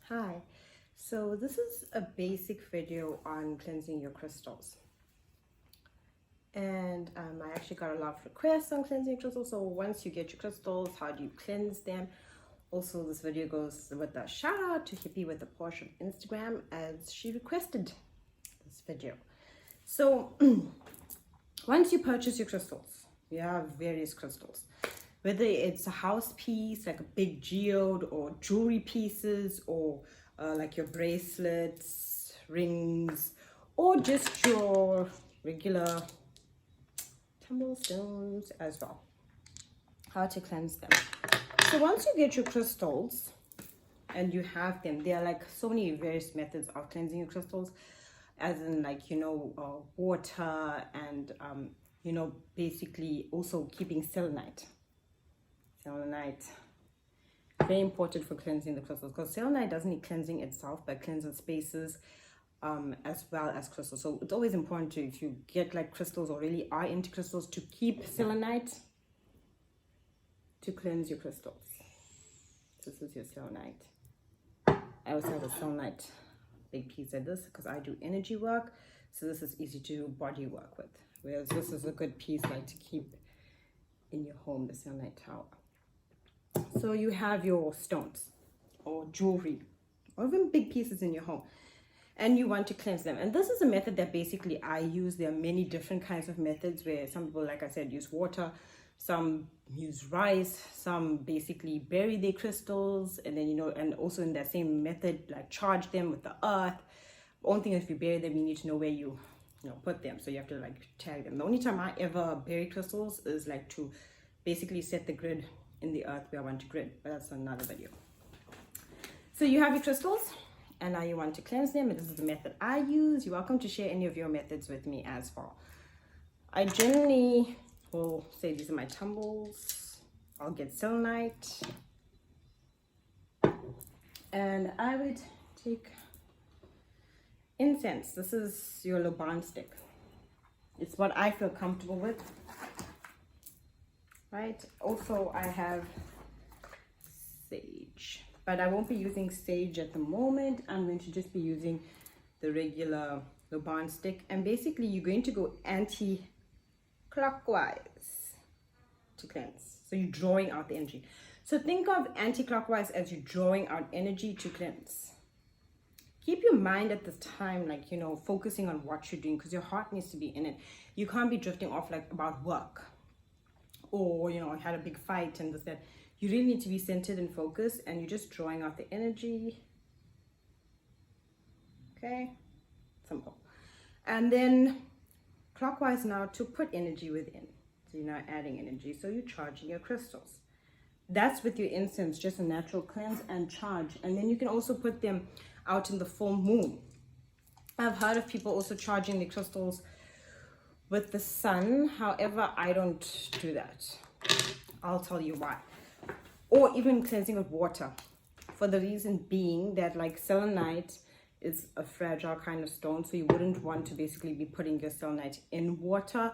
Hi, so this is a basic video on cleansing your crystals. And I actually got a lot of requests on cleansing crystals. So once you get your crystals, how do you cleanse them? Also, this video goes with a shout out to Hippie with a Porsche on Instagram as she requested this video. So once you purchase your crystals, you have various crystals. Whether it's a house piece, like a big geode, or jewelry pieces, or like your bracelets, rings, or just your regular tumble stones as well. How to cleanse them. So once you get your crystals and you have them, there are like so many various methods of cleansing your crystals, as in like, water and, basically also keeping selenite. Selenite, very important for cleansing the crystals, because selenite doesn't need cleansing itself but cleanses spaces as well as crystals. So it's always important to, if you get like crystals or really are into crystals, to keep selenite to cleanse your crystals. This is your selenite. I also have a selenite big piece of this because I do energy work, so this is easy to do body work with, whereas this is a good piece like to keep in your home, the selenite tower. So you have your stones or jewelry or even big pieces in your home, and you want to cleanse them. And this is a method that basically I use. There are many different kinds of methods where some people, like I said, use water, some use rice, some basically bury their crystals, and then, and also in that same method, like charge them with the earth. Only thing is, if you bury them, you need to know where you put them. So you have to like tag them. The only time I ever bury crystals is like to basically set the grid in the earth where I want to grid, but that's another video. So you have your crystals and now you want to cleanse them, and this is the method I use. You're welcome to share any of your methods with me as well. I generally will say these are my tumbles. I'll get selenite and I would take incense. This is your Laban stick. It's what I feel comfortable with. Right, also I have sage, but I won't be using sage at the moment. I'm going to just be using the regular Laban stick, and basically you're going to go anti-clockwise to cleanse. So you're drawing out the energy. So think of anti-clockwise as you're drawing out energy to cleanse. Keep your mind at this time, like, focusing on what you're doing, because your heart needs to be in it. You can't be drifting off like about work, or I had a big fight and this, that. You really need to be centered and focused, and you're just drawing out the energy. Okay, simple. And then clockwise now to put energy within. So you're now adding energy, so you're charging your crystals. That's with your incense, just a natural cleanse and charge. And then you can also put them out in the full moon. I've heard of people also charging the crystals with the sun. However, I don't do that. I'll tell you why. Or even cleansing with water, for the reason being that like selenite is a fragile kind of stone, so you wouldn't want to basically be putting your selenite in water.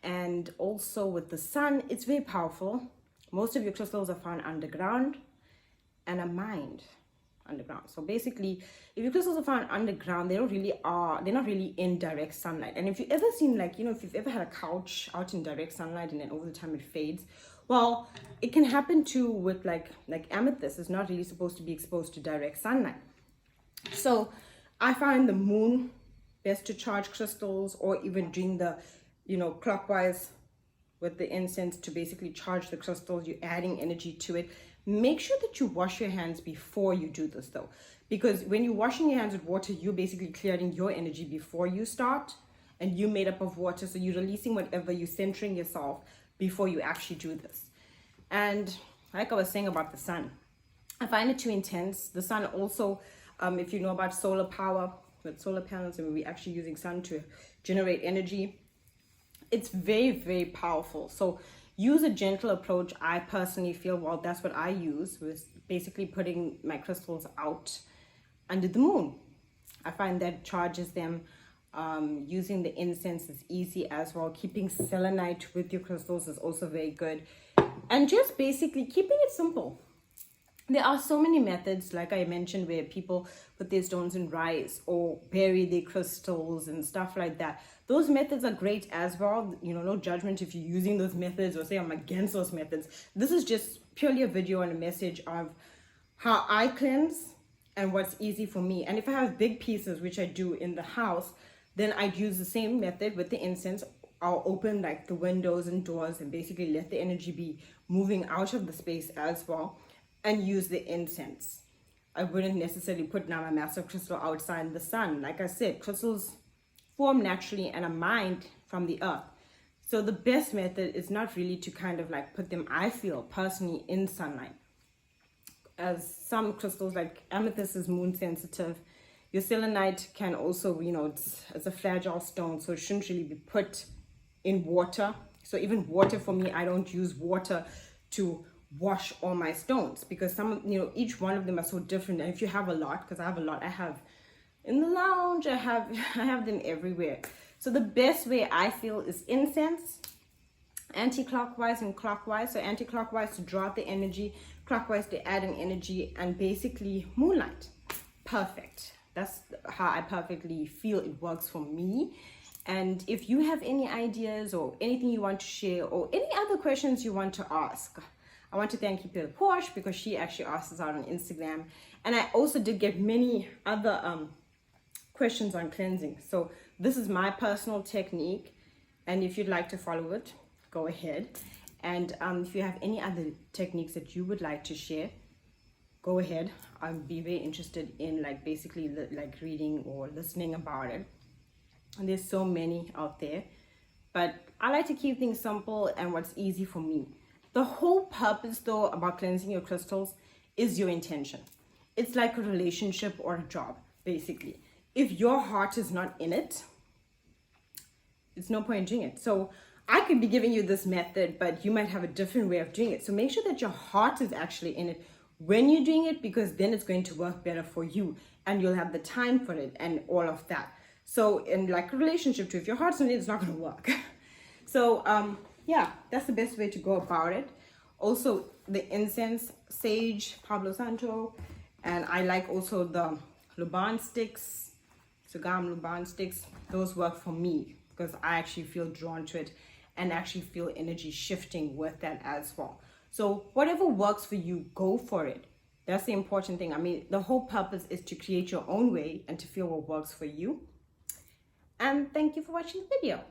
And also with the sun, it's very powerful. Most of your crystals are found underground and are mined underground. So basically, if your crystals are found underground, they're not really in direct sunlight. And if you've ever seen, like, if you've ever had a couch out in direct sunlight and then over the time it fades, well, it can happen too with like amethyst is not really supposed to be exposed to direct sunlight. So I find the moon best to charge crystals, or even doing the clockwise with the incense to basically charge the crystals. You're adding energy to it. Make sure that you wash your hands before you do this though, because when you're washing your hands with water, you're basically clearing your energy before you start, and you're made up of water, so you're releasing whatever, you're centering yourself before you actually do this. And like I was saying about the sun, I find it too intense. The sun also, if you know about solar power with solar panels, and we're actually using sun to generate energy, it's very, very powerful. So use a gentle approach. I personally feel, well, that's what I use, with basically putting my crystals out under the moon. I find that charges them. Using the incense is easy as well. Keeping selenite with your crystals is also very good. And just basically keeping it simple. There are so many methods, like I mentioned, where people put their stones in rice or bury their crystals and stuff like that. Those methods are great as well. You know, no judgment if you're using those methods or say I'm against those methods. This is just purely a video and a message of how I cleanse and what's easy for me. And if I have big pieces, which I do in the house, then I'd use the same method with the incense. I'll open like the windows and doors and basically let the energy be moving out of the space as well, and use the incense. I wouldn't necessarily put down a massive crystal outside in the sun. Like I said, crystals form naturally and are mined from the earth. So the best method is not really to kind of like put them, I feel personally, in sunlight. As some crystals like amethyst is moon sensitive, your selenite can also, you know, it's a fragile stone, so it shouldn't really be put in water. So even water for me, I don't use water to wash all my stones, because some, you know, each one of them are so different. And if you have a lot, because I have a lot, I have in the lounge, I have them everywhere. So the best way I feel is incense, anti-clockwise and clockwise. So anti-clockwise to draw out the energy, clockwise to add an energy, and basically moonlight. Perfect. That's how I perfectly feel it works for me. And if you have any ideas or anything you want to share or any other questions you want to ask, I want to thank Hippo Porsche, because she actually asked us out on Instagram. And I also did get many other questions on cleansing. So this is my personal technique. And if you'd like to follow it, go ahead. And if you have any other techniques that you would like to share, go ahead. I'd be very interested in like basically like reading or listening about it. And there's so many out there. But I like to keep things simple and what's easy for me. The whole purpose though about cleansing your crystals is your intention. It's like a relationship or a job, basically. If your heart is not in it, it's no point doing it. So I could be giving you this method, but you might have a different way of doing it. So make sure that your heart is actually in it when you're doing it, because then it's going to work better for you and you'll have the time for it and all of that. So in like a relationship too, if your heart's in it, it's not going to work. So yeah, that's the best way to go about it. Also the incense, sage, Palo Santo, and I like also the Luban sticks, Sagam Luban sticks. Those work for me because I actually feel drawn to it and actually feel energy shifting with that as well. So whatever works for you, go for it. That's the important thing. I mean, the whole purpose is to create your own way and to feel what works for you. And thank you for watching the video.